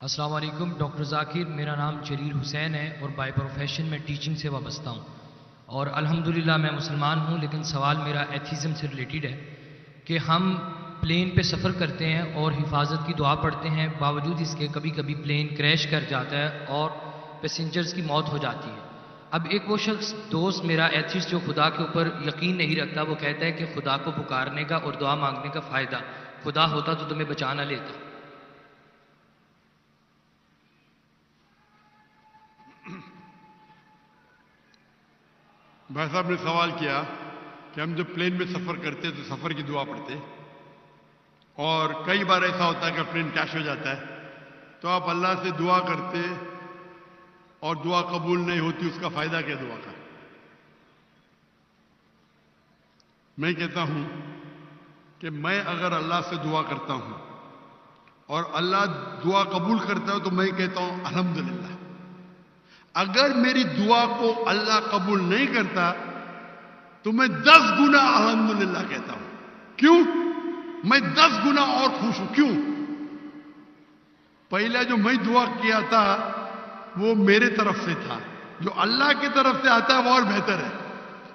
السلام علیکم ڈاکٹر ذاکر، میرا نام جلیل حسین ہے اور بائی پروفیشن میں ٹیچنگ سے وابستہ ہوں اور الحمدللہ میں مسلمان ہوں، لیکن سوال میرا ایتھیزم سے ریلیٹڈ ہے کہ ہم پلین پہ سفر کرتے ہیں اور حفاظت کی دعا پڑھتے ہیں، باوجود اس کے کبھی کبھی پلین کریش کر جاتا ہے اور پیسنجرز کی موت ہو جاتی ہے۔ اب ایک وہ شخص دوست میرا ایتھیسٹ جو خدا کے اوپر یقین نہیں رکھتا، وہ کہتا ہے کہ خدا کو پکارنے کا اور دعا مانگنے کا فائدہ، خدا ہوتا تو تمہیں بچا نہ لیتا۔ بھائی صاحب نے سوال کیا کہ ہم جب پلین میں سفر کرتے تو سفر کی دعا پڑھتے، اور کئی بار ایسا ہوتا ہے کہ پلین کریش ہو جاتا ہے تو آپ اللہ سے دعا کرتے اور دعا قبول نہیں ہوتی، اس کا فائدہ کیا دعا کا؟ میں کہتا ہوں کہ میں اگر اللہ سے دعا کرتا ہوں اور اللہ دعا قبول کرتا ہے تو میں کہتا ہوں الحمدللہ۔ اگر میری دعا کو اللہ قبول نہیں کرتا تو میں 10 گنا الحمدللہ کہتا ہوں۔ کیوں؟ میں 10 گنا اور خوش ہوں۔ کیوں؟ پہلا جو میں دعا کیا تھا وہ میرے طرف سے تھا، جو اللہ کی طرف سے آتا ہے وہ اور بہتر ہے۔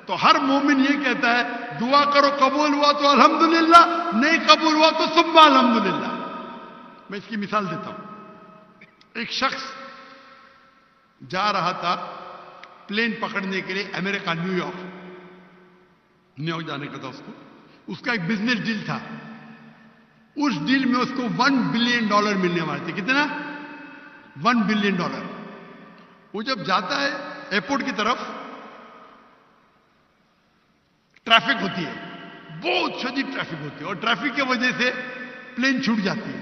تو ہر مومن یہ کہتا ہے دعا کرو، قبول ہوا تو الحمدللہ، نہیں قبول ہوا تو ثم الحمدللہ۔ میں اس کی مثال دیتا ہوں۔ ایک شخص جا رہا تھا پلین پکڑنے کے لیے امریکہ، نیو یارک جانے کا تھا اس کا ایک بزنس ڈیل تھا۔ اس ڈیل میں اس کو $1 بلین ملنے والے تھے۔ کتنا؟ $1 بلین۔ وہ جب جاتا ہے ایئرپورٹ کی طرف، ٹریفک ہوتی ہے، بہت شدید ٹریفک ہوتی ہے، اور ٹریفک کی وجہ سے پلین چھوٹ جاتی ہے۔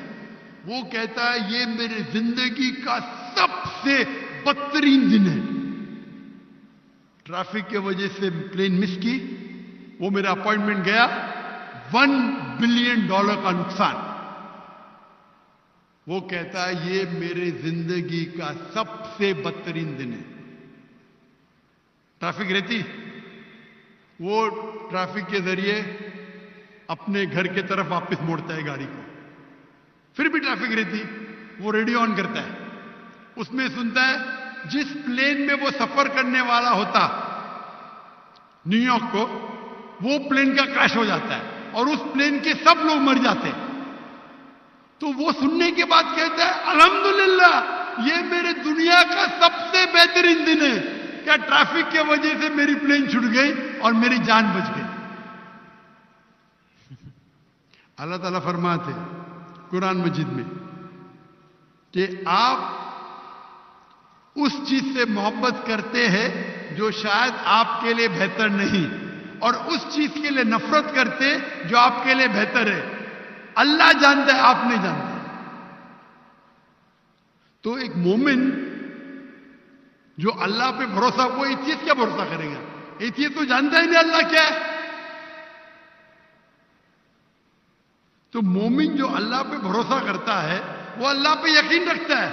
وہ کہتا ہے یہ میرے زندگی کا سب سے بدترین دن ہے۔ ٹریفک کی وجہ سے پلین مس کی، وہ میرا اپوائنٹمنٹ گیا، $1 بلین کا نقصان۔ وہ کہتا ہے یہ میرے زندگی کا سب سے بدترین دن ہے۔ ٹریفک رہتی، وہ ٹریفک کے ذریعے اپنے گھر کے طرف واپس موڑتا ہے گاڑی کو۔ پھر بھی ٹریفک رہتی، وہ ریڈیو آن کرتا ہے، اس میں سنتا ہے جس پلین میں وہ سفر کرنے والا ہوتا نیو یارک کو، وہ پلین کا کریش ہو جاتا ہے اور اس پلین کے سب لوگ مر جاتے ہیں۔ تو وہ سننے کے بعد کہتا ہے الحمدللہ یہ میرے دنیا کا سب سے بہترین دن ہے، کیا ٹریفک کی وجہ سے میری پلین چھوٹ گئی اور میری جان بچ گئی۔ اللہ تعالیٰ فرماتے قرآن مجید میں کہ آپ اس چیز سے محبت کرتے ہیں جو شاید آپ کے لیے بہتر نہیں، اور اس چیز کے لیے نفرت کرتے جو آپ کے لیے بہتر ہے۔ اللہ جانتا ہے، آپ نہیں جانتے۔ تو ایک مومن جو اللہ پہ بھروسہ، وہ ایتھیسٹ کیا بھروسہ کرے گا؟ ایتھیسٹ تو جانتا ہی نہیں اللہ کیا ہے۔ تو مومن جو اللہ پہ بھروسہ کرتا ہے وہ اللہ پہ یقین رکھتا ہے۔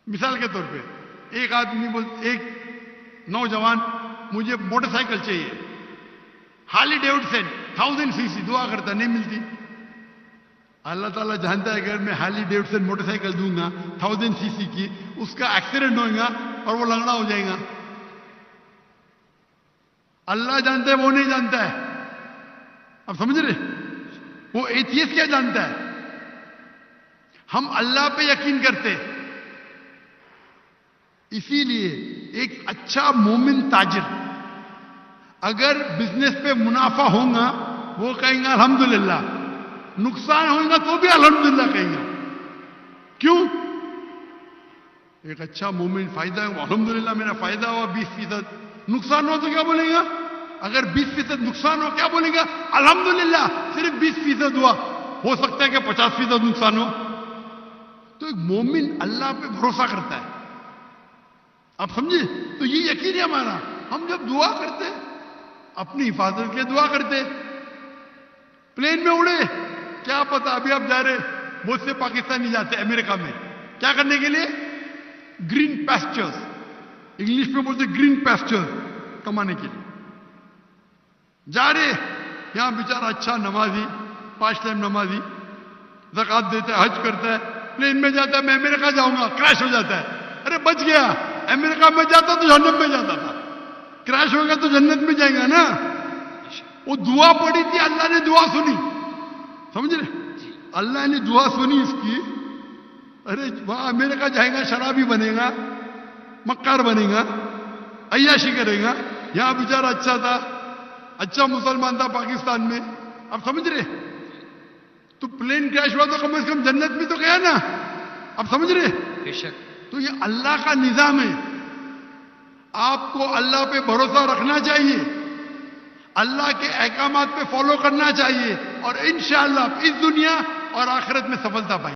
مثال کے طور پہ ایک نوجوان مجھے موٹر سائیکل چاہیے، ہارلی ڈیوڈسن 1000 cc، دعا کرتا نہیں ملتی۔ اللہ تعالیٰ جانتا ہے اگر میں ہارلی ڈیوڈسن موٹر سائیکل دوں گا 1000 cc کی، اس کا ایکسیڈنٹ ہوگا اور وہ لنگڑا ہو جائے گا۔ اللہ جانتا ہے، وہ نہیں جانتا ہے۔ اب سمجھ رہے؟ وہ ایتھیسٹ کیا جانتا ہے؟ ہم اللہ پہ یقین کرتے۔ اسی لیے ایک اچھا مومن تاجر اگر بزنس پہ منافع ہوگا وہ کہیں گا الحمدللہ، نقصان ہوگا تو بھی الحمدللہ کہیں گا۔ کیوں؟ ایک اچھا مومن فائدہ ہے، الحمدللہ میرا فائدہ ہوا 20%، نقصان ہو تو کیا بولے گا؟ اگر 20% نقصان ہو کیا بولے گا؟ الحمدللہ صرف 20% ہوا، ہو سکتا ہے کہ 50% نقصان ہو۔ تو ایک مومن اللہ پہ بھروسہ کرتا ہے۔ آپ سمجھے؟ تو یہ یقین ہے ہمارا۔ ہم جب دعا کرتے اپنی حفاظت کے لیے دعا کرتے، پلین میں اڑے، کیا پتا ابھی آپ جا رہے، بہت سے پاکستانی جاتے امریکہ میں کیا کرنے کے لیے؟ گرین پیسچرز، انگلش میں بولتے گرین پیسچر کمانے کے لیے جا رہے۔ یہاں بیچارہ اچھا نمازی، 5 ٹائم نمازی، زکات دیتا ہے, حج کرتا ہے, پلین میں جاتا ہے, میں امریکہ جاؤں گا, کریش ہو جاتا ہے, ارے بچ گیا, امریکہ میں جاتا تو جہنم میں جاتا تھا, کریش ہوگا تو جنت میں جائے گا نا. وہ دعا پڑی تھی, اللہ نے دعا سنی, سمجھ رہے, اللہ نے دعا سنی اس کی. ارے وہاں امریکہ جائے گا شرابی بنے گا, مکار بنے گا, عیاشی کرے گا. یہاں بیچارہ اچھا تھا, اچھا مسلمان تھا پاکستان میں. اب سمجھ رہے, تو پلین کریش ہوا تو کم از کم جنت میں تو گیا نا. اب سمجھ رہے, بے شک. تو یہ اللہ کا نظام ہے. آپ کو اللہ پہ بھروسہ رکھنا چاہیے, اللہ کے احکامات پہ فالو کرنا چاہیے, اور انشاءاللہ اس دنیا اور آخرت میں سفلتا پائیں.